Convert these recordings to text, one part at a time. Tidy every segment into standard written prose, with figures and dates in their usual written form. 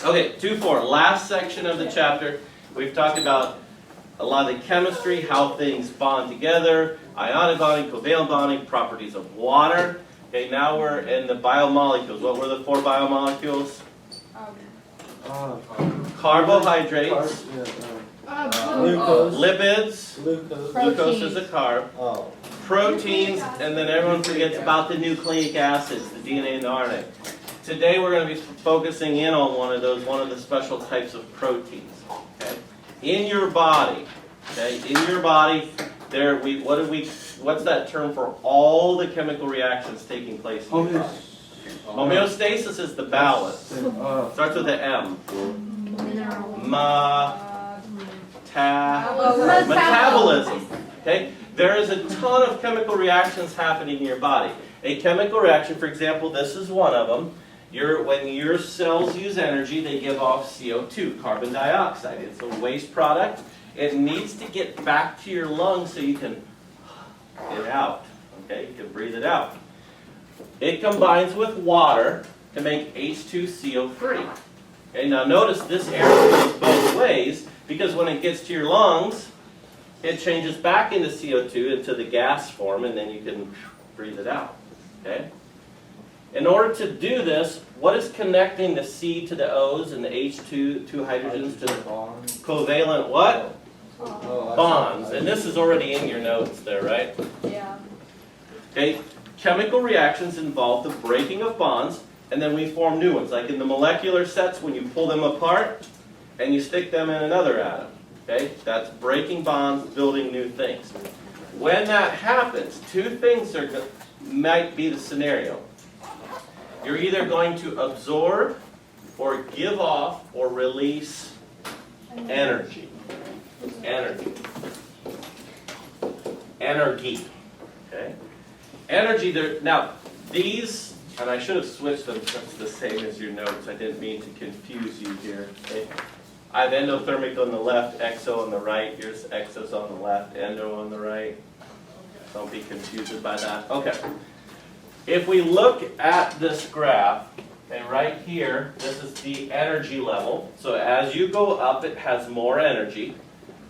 Okay, 2-4, last section of the chapter. We've talked about a lot of the chemistry, how things bond together, ionic bonding, covalent bonding, properties of water. Okay, now we're in the biomolecules. What were the 4 biomolecules? Carbohydrates, Glucose. lipids, Glucose. glucose is a carb, Oh. proteins, and then everyone forgets about the nucleic acids, the DNA and the RNA. Today we're going to be focusing in on one of the special types of proteins. Okay? In your body, okay, what's that term for all the chemical reactions taking place in your body? Homeostasis is the balance. Starts with an M. Metabolism. Okay? There is a ton of chemical reactions happening in your body. A chemical reaction, for example, this is one of them. When your cells use energy, they give off CO2, carbon dioxide. It's a waste product. It needs to get back to your lungs so you can get it out. Okay? You can breathe it out. It combines with water to make H2CO3. Okay, now notice this arrow goes both ways because when it gets to your lungs, it changes back into CO2 into the gas form, and then you can breathe it out. Okay? In order to do this, what is connecting the C to the O's and the H2 hydrogens to the covalent what? Bonds. And this is already in your notes there, right? Yeah. Okay? Chemical reactions involve the breaking of bonds, and then we form new ones. Like in the molecular sets, when you pull them apart and you stick them in another atom. Okay? That's breaking bonds, building new things. When that happens, 2 things might be the scenario. You're either going to absorb or give off or release energy. Energy. Okay? Energy, now these, and I should have switched them so it's the same as your notes. I didn't mean to confuse you here. Okay? I have endothermic on the left, exo on the right. Here's exos on the left, endo on the right. Don't be confused by that. Okay. If we look at this graph, and right here, this is the energy level. So as you go up, it has more energy.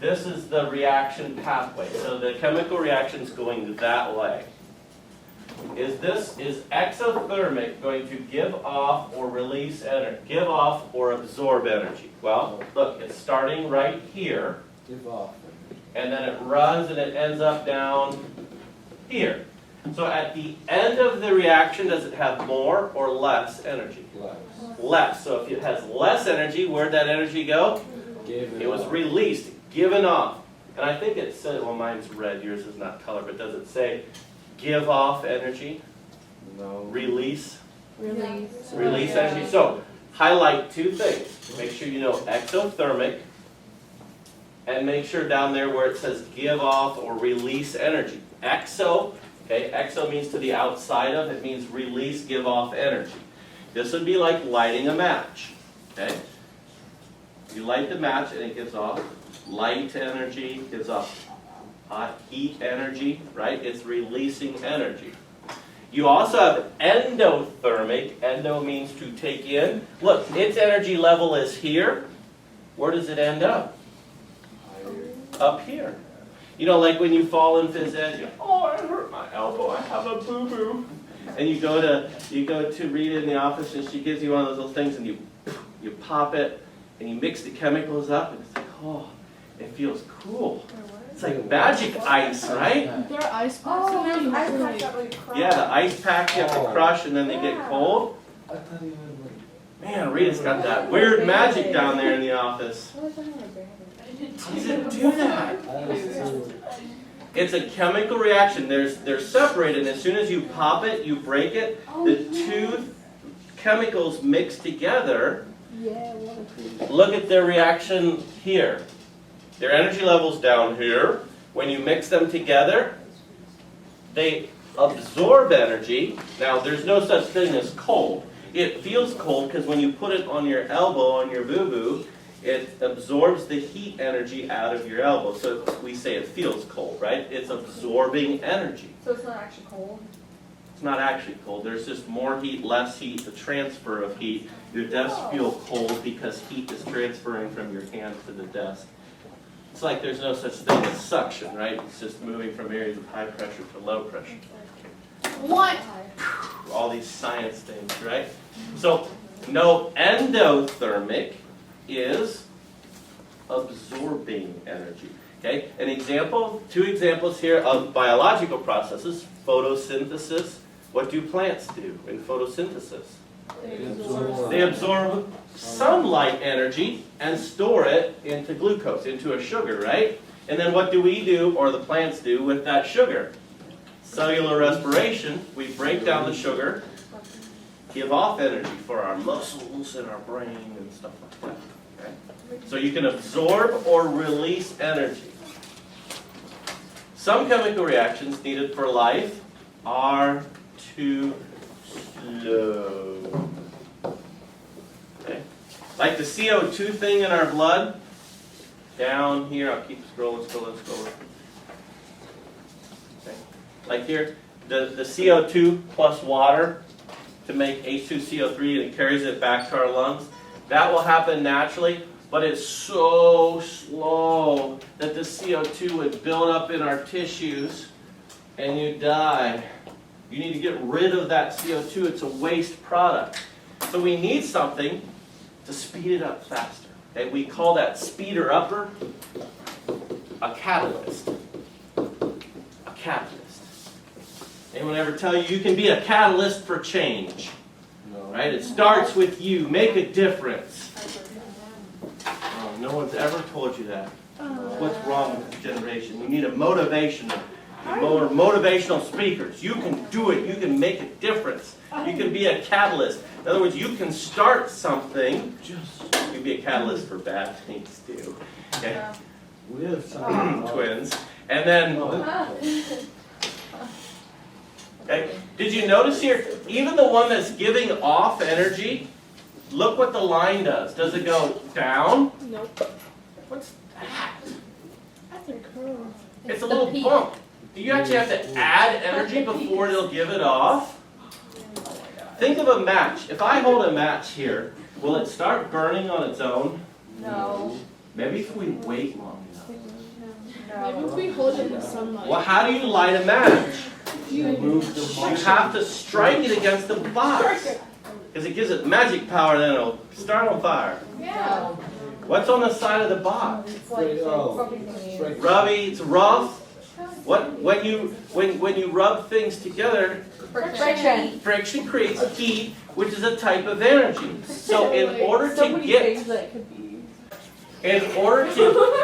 This is the reaction pathway. So the chemical reaction is going that way. Is exothermic going to give off or release energy? Give off or absorb energy? Well, look, it's starting right here. Give off. And then it runs and it ends up down here. So at the end of the reaction, does it have more or less energy? Less. So if it has less energy, where'd that energy go? It was released, given off. And I think it said, well, mine's red, yours is not color, but does it say give off energy? No. Release? Release. Release energy. So highlight 2 things. Make sure you know exothermic, and make sure down there where it says give off or release energy. Exo. Okay, exo means to the outside of, it means release, give off energy. This would be like lighting a match. Okay? You light the match and it gives off light energy, gives off hot heat energy, right? It's releasing energy. You also have endothermic. Endo means to take in. Look, its energy level is here. Where does it end up? Up here. You know, like when you fall in phys ed, oh, I hurt my elbow, I have a boo-boo. And you go to Rita in the office and she gives you one of those little things and you pop it and you mix the chemicals up and it's like, oh, it feels cool. It's like magic ice, right? There are ice packs in there? Ice packs that really crush. Yeah, the ice packs you have to crush and then they get cold. Man, Rita's got that weird magic down there in the office. How does it do that? It's a chemical reaction. They're separated. As soon as you pop it, you break it, the 2 chemicals mix together. Look at their reaction here. Their energy level's down here. When you mix them together, they absorb energy. Now, there's no such thing as cold. It feels cold because when you put it on your elbow, on your boo-boo, it absorbs the heat energy out of your elbow. So we say it feels cold, right? It's absorbing energy. So it's not actually cold? It's not actually cold. There's just more heat, less heat, the transfer of heat. Your desk feels cold because heat is transferring from your hand to the desk. It's like there's no such thing as suction, right? It's just moving from areas of high pressure to low pressure. What? All these science things, right? So, no, endothermic is absorbing energy. Okay? An example, 2 examples here of biological processes. Photosynthesis. What do plants do in photosynthesis? They absorb sunlight energy and store it into glucose, into a sugar, right? And then what do we do, or the plants do, with that sugar? Cellular respiration. We break down the sugar, give off energy for our muscles and our brain and stuff like that. Okay? So you can absorb or release energy. Some chemical reactions needed for life are too slow. Okay? Like the CO2 thing in our blood, down here, I'll keep scrolling. Okay? Like here, the CO2 plus water to make H2CO3 and it carries it back to our lungs. That will happen naturally, but it's so slow that the CO2 would build up in our tissues and you die. You need to get rid of that CO2. It's a waste product. So we need something to speed it up faster. Okay? We call that speeder-upper a catalyst. A catalyst. Anyone ever tell you you can be a catalyst for change? No. Right? It starts with you. Make a difference. Oh, no one's ever told you that. What's wrong with this generation? You need a motivational. More motivational speakers. You can do it. You can make a difference. You can be a catalyst. In other words, you can start something. You can be a catalyst for bad things too. Okay? We have some Twins. And then, okay, did you notice here, even the one that's giving off energy, look what the line does. Does it go down? Nope. What's that? That's a curve. It's a little bump. Do you actually have to add energy before it'll give it off? Think of a match. If I hold a match here, will it start burning on its own? No. Maybe if we wait long enough. Maybe if we hold it in the sunlight. Well, how do you light a match? move the You have to strike it against the box. Because it gives it magic power, then it'll start on fire. Yeah. What's on the side of the box? It's like Rubby, it's rough. What when you rub things together, friction. friction creates heat, which is a type of energy. So in order to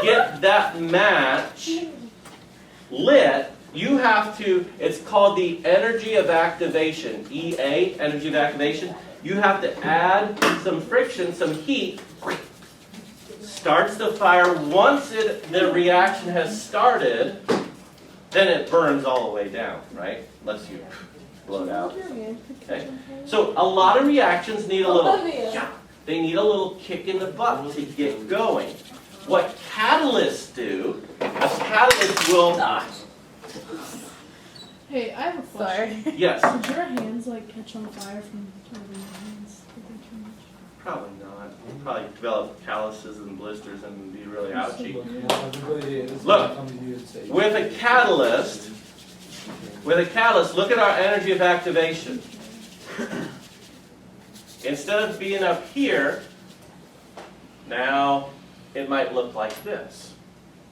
get that match lit, you have to, it's called the energy of activation, EA, energy of activation. You have to add some friction, some heat, starts the fire. Once the reaction has started, then it burns all the way down, right? Unless you blow it out. Okay? So a lot of reactions need a little, they need a little kick in the butt to get going. What catalysts do, a catalyst will, Hey, I have a question. yes, Did your hands like catch on fire from turning your hands? Did they too much? probably not. Probably develop calluses and blisters and be really ouchy. Look, with a catalyst, look at our energy of activation. Instead of being up here, now it might look like this.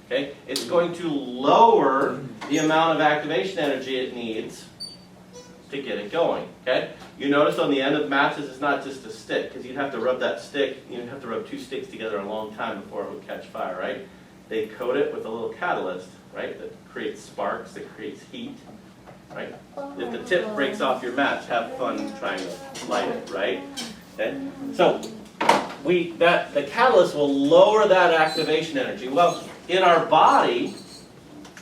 Okay? It's going to lower the amount of activation energy it needs to get it going. Okay? You notice on the end of matches it's not just a stick, because you'd have to rub that stick, you'd have to rub 2 sticks together a long time before it would catch fire, right? They coat it with a little catalyst, right, that creates sparks, that creates heat, right? If the tip breaks off your match, have fun trying to light it, right? Okay? So the catalyst will lower that activation energy. Well, in our body,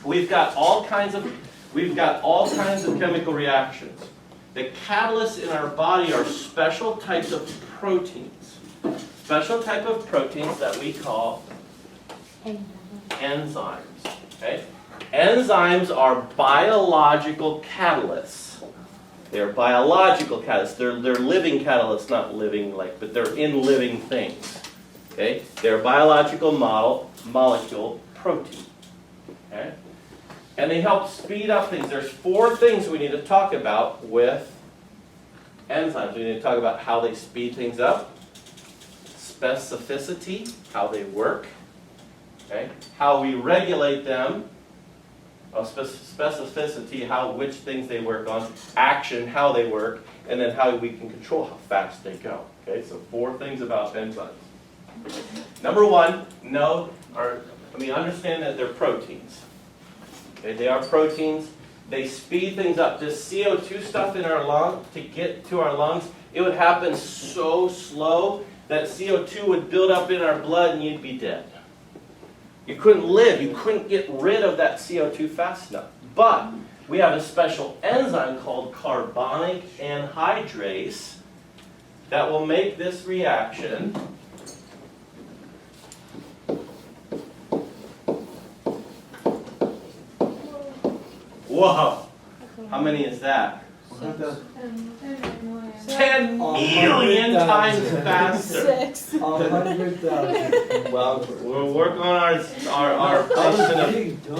we've got all kinds of chemical reactions. The catalysts in our body are special types of proteins. Special type of proteins that we call enzymes. Okay? Enzymes are biological catalysts. They're biological catalysts. They're living catalysts, not living like, but they're in living things. Okay? They're a biological molecule protein. Okay? And they help speed up things. There's 4 things we need to talk about with enzymes. We need to talk about how they speed things up, specificity, how they work, okay? How we regulate them, specificity, which things they work on, action, how they work, and then how we can control how fast they go. Okay, so 4 things about enzymes. Number 1, understand that they're proteins. Okay, they are proteins. They speed things up. This CO2 stuff in our lung, to get to our lungs, it would happen so slow that CO2 would build up in our blood and you'd be dead. You couldn't live. You couldn't get rid of that CO2 fast enough. But we have a special enzyme called carbonic anhydrase that will make this reaction Whoa! How many is that? 10 million times faster. 6. 100,000. Well, we'll work on our portion of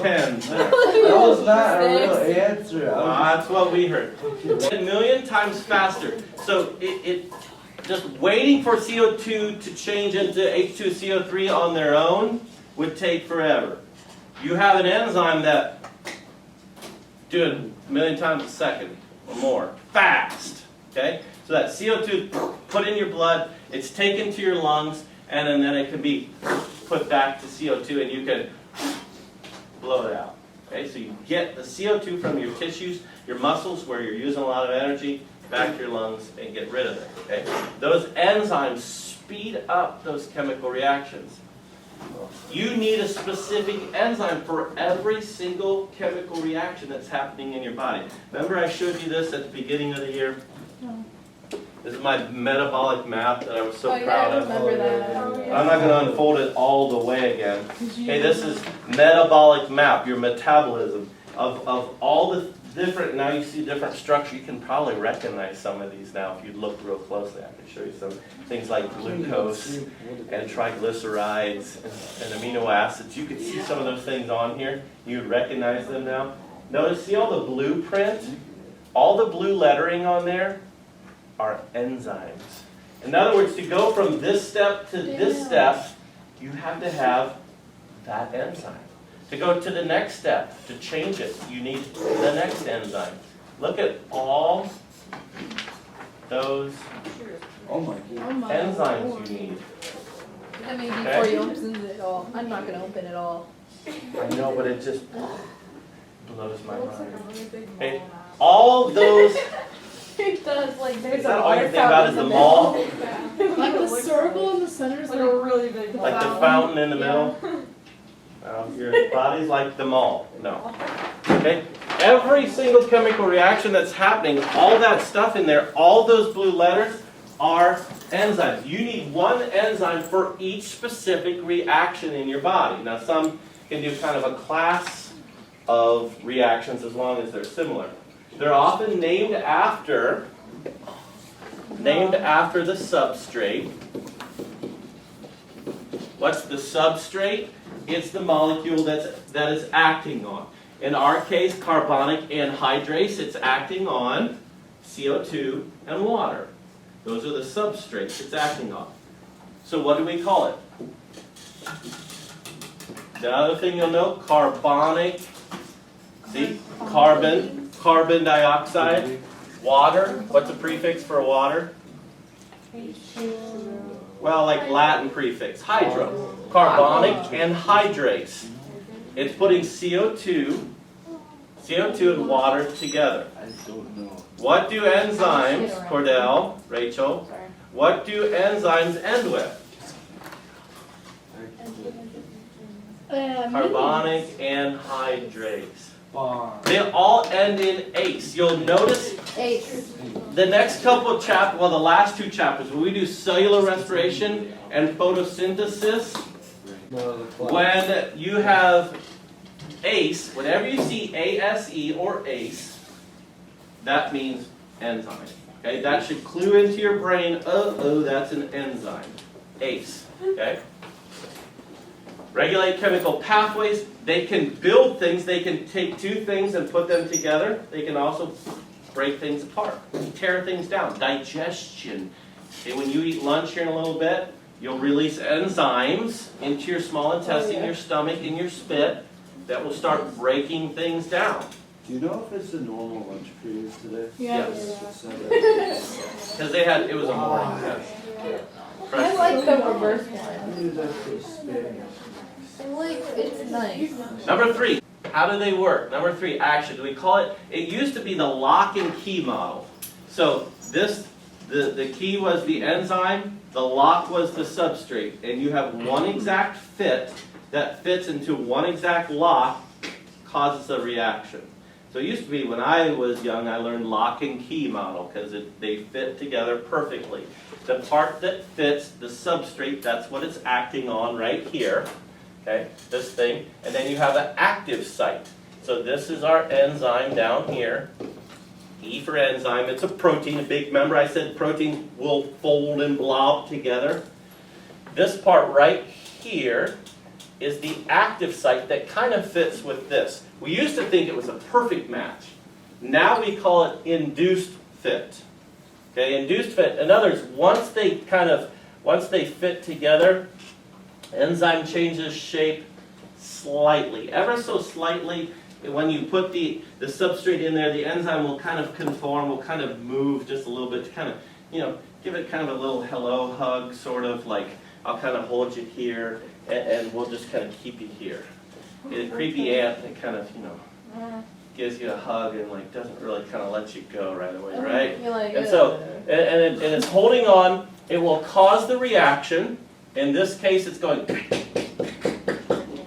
10. That was not a real answer. That's what we heard. 10 million times faster. So it just waiting for CO2 to change into H2CO3 on their own would take forever. You have an enzyme that do it a million times a second or more, fast. Okay, so that CO2 put in your blood, it's taken to your lungs, and then it can be put back to CO2, and you can blow it out. Okay, so you get the CO2 from your tissues, your muscles, where you're using a lot of energy, back to your lungs, and get rid of it. Okay, those enzymes speed up those chemical reactions. You need a specific enzyme for every single chemical reaction that's happening in your body. Remember I showed you this at the beginning of the year? No. This is my metabolic map that I was so proud I of. remember that. I'm not going to unfold it all the way again. Okay, this is metabolic map, your metabolism of all the different, now you see different structure. You can probably recognize some of these now if you look real closely. I can show you some things like glucose and triglycerides and amino acids. You can see some of those things on here. You would recognize them now. Notice, see all the blueprint? All the blue lettering on there are enzymes. In other words, to go from this step to this step, you have to have that enzyme. To go to the next step, to change it, you need the next enzyme. Look at all those enzymes you need. I mean, before you open it all. I'm not going to open it all. I know, but it just blows my mind. Okay, all those. It does, like, there's Is that all you think about is the mall? Like the circle in the center is Like like a really big Like the fountain in the middle? Your body's like the mall. No. Okay? Every single chemical reaction that's happening, all that stuff in there, all those blue letters are enzymes. You need one enzyme for each specific reaction in your body. Now some can do kind of a class of reactions as long as they're similar. They're often named after the substrate. What's the substrate? It's the molecule that is acting on. In our case, carbonic anhydrase, it's acting on CO2 and water. Those are the substrates it's acting on. So what do we call it? The other thing you'll know, carbonic, see, carbon dioxide, water. What's a prefix for water? Well, like Latin prefix, hydro. Carbonic anhydrase. It's putting CO2 and water together. I don't know. What do enzymes, Cordell, Rachel, what do enzymes end with? Carbonic anhydrase. They all end in ace. You'll notice the next couple of chapters, well, the last 2 chapters, when we do cellular respiration and photosynthesis, when you have ACE, whenever you see ASE or ACE, that means enzyme. Okay, that should clue into your brain, oh, that's an enzyme. ACE, okay? Regulate chemical pathways. They can build things. They can take two things and put them together. They can also break things apart, tear things down. Digestion. Okay, when you eat lunch here in a little bit, you'll release enzymes into your small intestine, your stomach, and your spit that will start breaking things down. Do you know if it's a normal lunch period today? Yes. Yes. Because it was a morning test. I like the reverse one. I knew that was Spanish. I like, it's nice. Number 3, how do they work? Number 3, action. We call it used to be the lock and key model. So the key was the enzyme, the lock was the substrate, and you have one exact fit that fits into one exact lock, causes a reaction. So it used to be when I was young, I learned lock and key model because they fit together perfectly. The part that fits the substrate, that's what it's acting on right here. Okay, this thing, and then you have an active site. So this is our enzyme down here. E for enzyme, it's a protein, remember I said protein will fold and blob together? This part right here is the active site that kind of fits with this. We used to think it was a perfect match. Now we call it induced fit. Okay, induced fit. In other words, once they fit together, enzyme changes shape slightly, ever so slightly. When you put the substrate in there, the enzyme will kind of conform, will kind of move just a little bit to kind of, give it kind of a little hello hug, sort of like I'll kind of hold you here, and we'll just kind of keep you here. A creepy ant, it kind of, gives you a hug and like doesn't really kind of let you go right away, right? And so, and it's holding on. It will cause the reaction. In this case, it's going,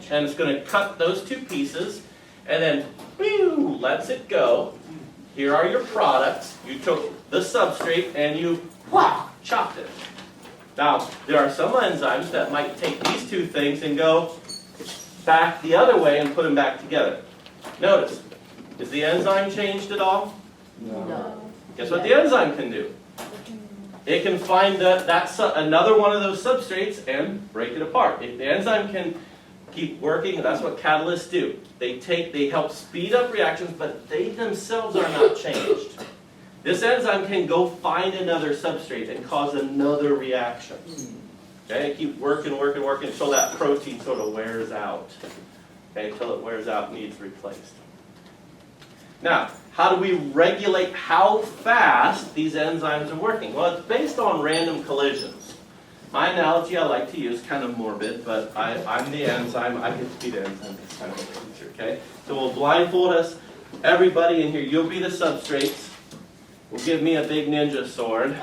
and it's going to cut those two pieces, and then, whew, lets it go. Here are your products. You took the substrate and you chopped it. Now, there are some enzymes that might take these two things and go back the other way and put them back together. Notice, is the enzyme changed at all? No. Guess what the enzyme can do? It can find another one of those substrates and break it apart. If the enzyme can keep working, that's what catalysts do. They help speed up reactions, but they themselves are not changed. This enzyme can go find another substrate and cause another reaction. Okay, keep working until that protein sort of wears out. Okay, until it wears out and needs replaced. Now, how do we regulate how fast these enzymes are working? Well, it's based on random collisions. My analogy I like to use, kind of morbid, but I'm the enzyme. I get to be the enzyme this time in the future, okay? So we'll blindfold us. Everybody in here, you'll be the substrates. We'll give me a big ninja sword.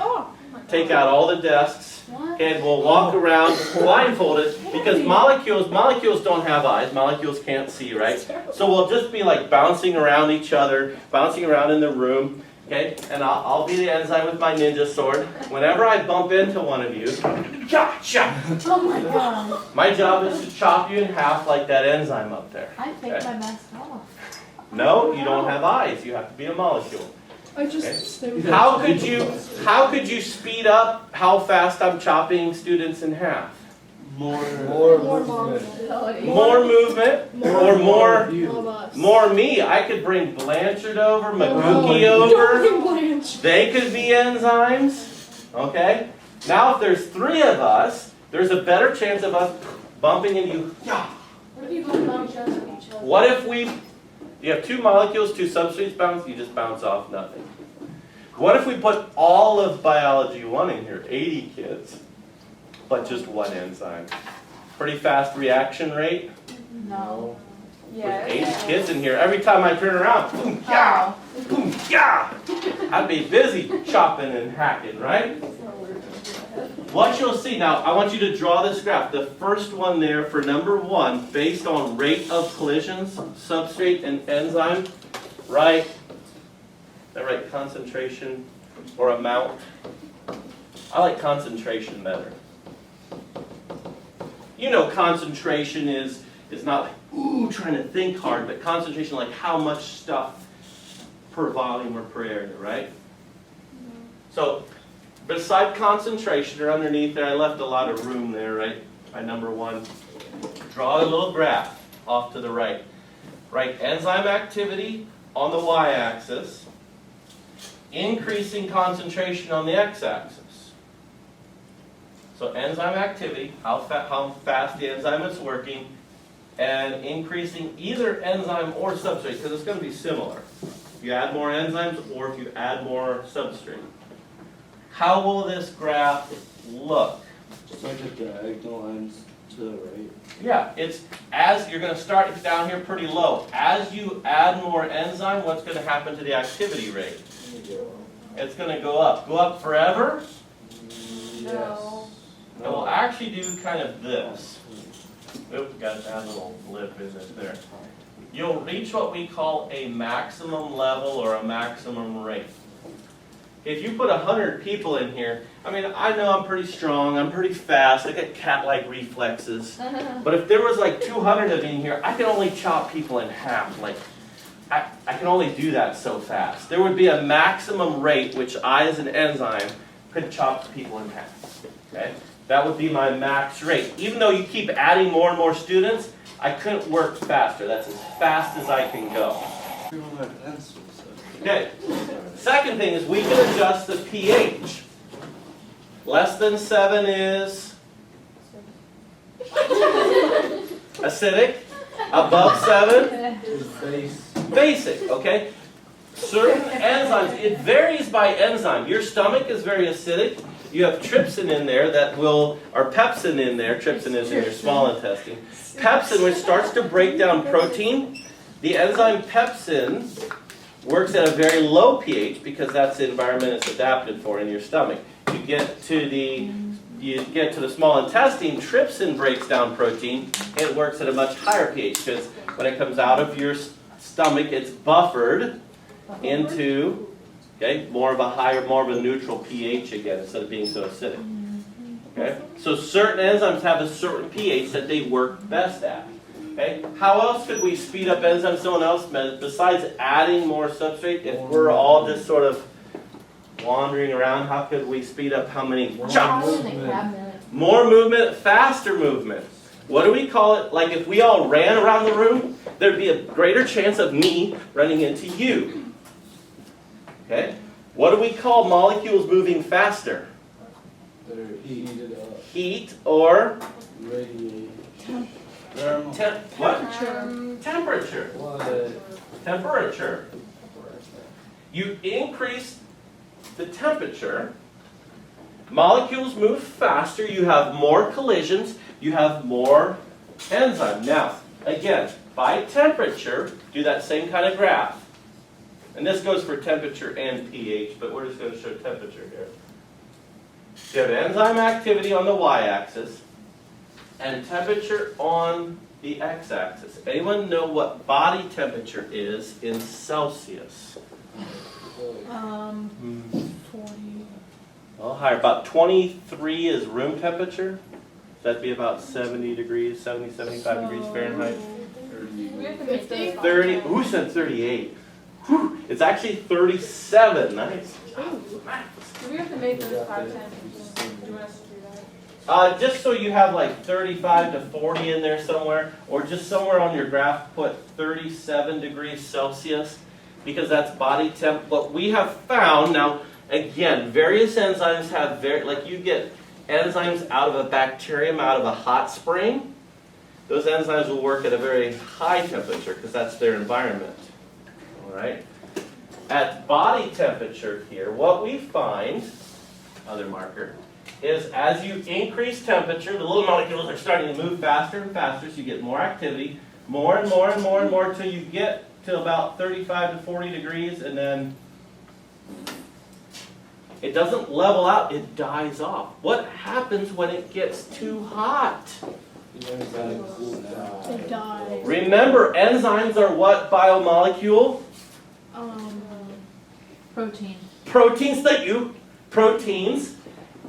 Take out all the desks. Okay, and we'll walk around blindfolded because molecules don't have eyes. Molecules can't see, right? So we'll just be like bouncing around each other, bouncing around in the room. Okay, and I'll be the enzyme with my ninja sword. Whenever I bump into one of you, gotcha! Oh my god. My job is to chop you in half like that enzyme up there. I take my mask off. No, you don't have eyes. You have to be a molecule. I just How could you speed up how fast I'm chopping students in half? More movement. More movement or more Robots. more me. I could bring Blanchard over, Maguki over. Don't bring Blanche. They could be enzymes. Okay? Now if there's 3 of us, there's a better chance of us bumping into you. What if you both bounce each other? What if you have 2 molecules, 2 substrates bounce, you just bounce off nothing. What if we put all of biology 1 in here, 80 kids, but just 1 enzyme? Pretty fast reaction rate. No. With 80 kids in here, every time I turn around, boom, yeah, boom, yeah. I'd be busy chopping and hacking, right? What you'll see now, I want you to draw this graph. The first one there for number 1, based on rate of collisions, substrate and enzyme, right? That right, concentration or amount. I like concentration better. You know, concentration is not like, ooh, trying to think hard, but concentration like how much stuff per volume or per area, right? So, beside concentration or underneath there, I left a lot of room there, right? By number 1. Draw a little graph off to the right. Write enzyme activity on the y-axis, increasing concentration on the x-axis. So enzyme activity, how fast the enzyme is working, and increasing either enzyme or substrate, because it's going to be similar. If you add more enzymes or if you add more substrate. How will this graph look? Just like a diagonal lines to the right. Yeah, it's as you're going to start it's down here pretty low. As you add more enzyme, what's going to happen to the activity rate? It's going to go up. Go up forever? No. It will actually do kind of this. Oop, got that little lip in it there. You'll reach what we call a maximum level or a maximum rate. If you put 100 people in here, I mean, I know I'm pretty strong, I'm pretty fast, I got cat-like reflexes. But if there was like 200 of you in here, I can only chop people in half. Like, I can only do that so fast. There would be a maximum rate which I, as an enzyme, could chop people in half. Okay? That would be my max rate. Even though you keep adding more and more students, I couldn't work faster. That's as fast as I can go. We don't have pencils. Okay. Second thing is we can adjust the pH. Less than 7 is acidic. Above 7, basic. Okay. Certain enzymes, it varies by enzyme. Your stomach is very acidic. You have trypsin in there that will, or pepsin in there. Trypsin is in your small intestine. Pepsin, which starts to break down protein. The enzyme pepsin works at a very low pH because that's the environment it's adapted for in your stomach. You get to the small intestine, trypsin breaks down protein. It works at a much higher pH because when it comes out of your stomach, it's buffered into more of a neutral pH again instead of being so acidic. Okay, so certain enzymes have a certain pH that they work best at. Okay, how else could we speed up enzymes? Someone else besides adding more substrate. If we're all just sort of wandering around, how could we speed up how many chops? More movement, faster movement. What do we call it? Like if we all ran around the room, there'd be a greater chance of me running into you. Okay? What do we call molecules moving faster? They're heated up. Heat or Radiation. what? Temperature. Temperature. What? Temperature. You increase the temperature, molecules move faster, you have more collisions, you have more enzyme. Now, again, by temperature, do that same kind of graph. And this goes for temperature and pH, but we're just going to show temperature here. You have enzyme activity on the y-axis and temperature on the x-axis. Anyone know what body temperature is in Celsius? 40. Well, higher. About 23 is room temperature. That'd be about 70 degrees, 70, 75 degrees Fahrenheit. We have to make those 30, who said 38? Whew, it's actually 37. Nice. Do we have to make those 5 times? Do you want us to do that? Just so you have like 35 to 40 in there somewhere, or just somewhere on your graph put 37 degrees Celsius, because that's body temp. What we have found, now again, various enzymes have, like you get enzymes out of a bacterium, out of a hot spring. Those enzymes will work at a very high temperature because that's their environment. All right. At body temperature here, what we find, other marker, is as you increase temperature, the little molecules are starting to move faster and faster, so you get more activity, more and more and more and more until you get to about 35 to 40 degrees, and then it doesn't level out, it dies off. What happens when it gets too hot? They die. Remember, enzymes are what biomolecule? Protein. Proteins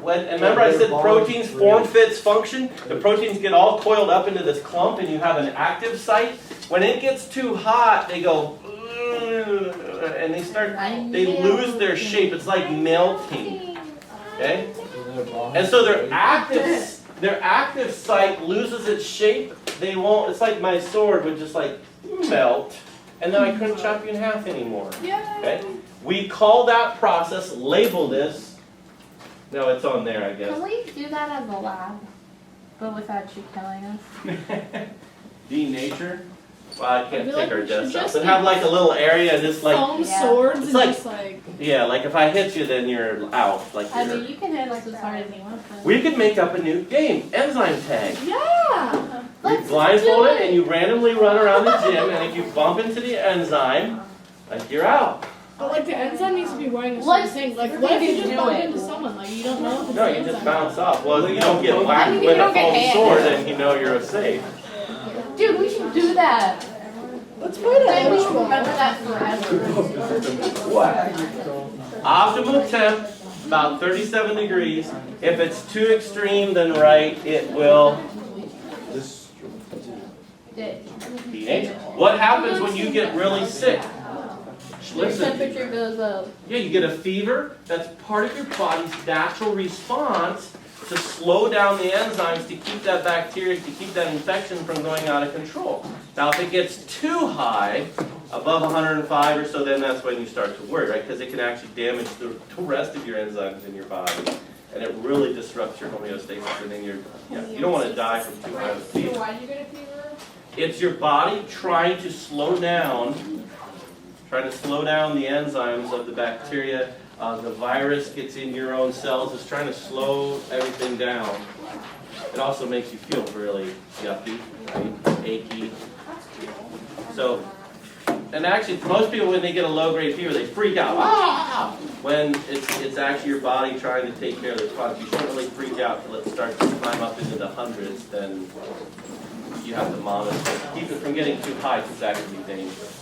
and remember I said proteins form, fits, function. The proteins get all coiled up into this clump and you have an active site. When it gets too hot, they go, and they lose their shape. It's like melting. Okay? And so their active site loses its shape. They won't, it's like my sword would just like melt, and then I couldn't chop you in half anymore. Okay? We call that process, label this. No, it's on there, I guess. Can we do that as a lab, but without you killing us? Denature? Well, I can't feel take like our we should desk out. just But have like a little area just like, foam Yeah. swords It's and like- just like. yeah, like if I hit you, then you're out. Like I you're, mean, you can hit us as hard as you want. But we could make up a new game, enzyme tag. Yeah! You let's blindfold do it and you randomly run around the gym, and if you bump into the enzyme, like you're out. But like the enzyme needs to be wearing a certain Let's thing. Like what if you just do bump it. into someone? Like you don't know if it's No, the you just enzyme. bounce off. Well, you don't get I whacked mean, you with a don't get foam hit. sword, and you know you're safe. Dude, we should do that. Let's play that. Then we should remember that forever. Optimal temp, about 37 degrees. If it's too extreme, then right, it will denature. What happens when you get really sick? Your Listen. temperature goes up. Yeah, you get a fever. That's part of your body's natural response to slow down the enzymes to keep that bacteria, to keep that infection from going out of control. Now, if it gets too high, above 105 or so, then that's when you start to worry, right? Because it can actually damage the rest of your enzymes in your body, and it really disrupts your homeostasis, and then you don't want to die from too high of a So fever. why do you get a fever? It's your body trying to slow down the enzymes of the bacteria. The virus gets in your own cells. It's trying to slow everything down. It also makes you feel really yucky, right? Achy. So, and actually, most people, when they get a low-grade fever, they freak out. Ah! When it's actually your body trying to take care of the product. You shouldn't really freak out until it starts to climb up into the hundreds. Then you have to monitor. Keep it from getting too high because that can be dangerous.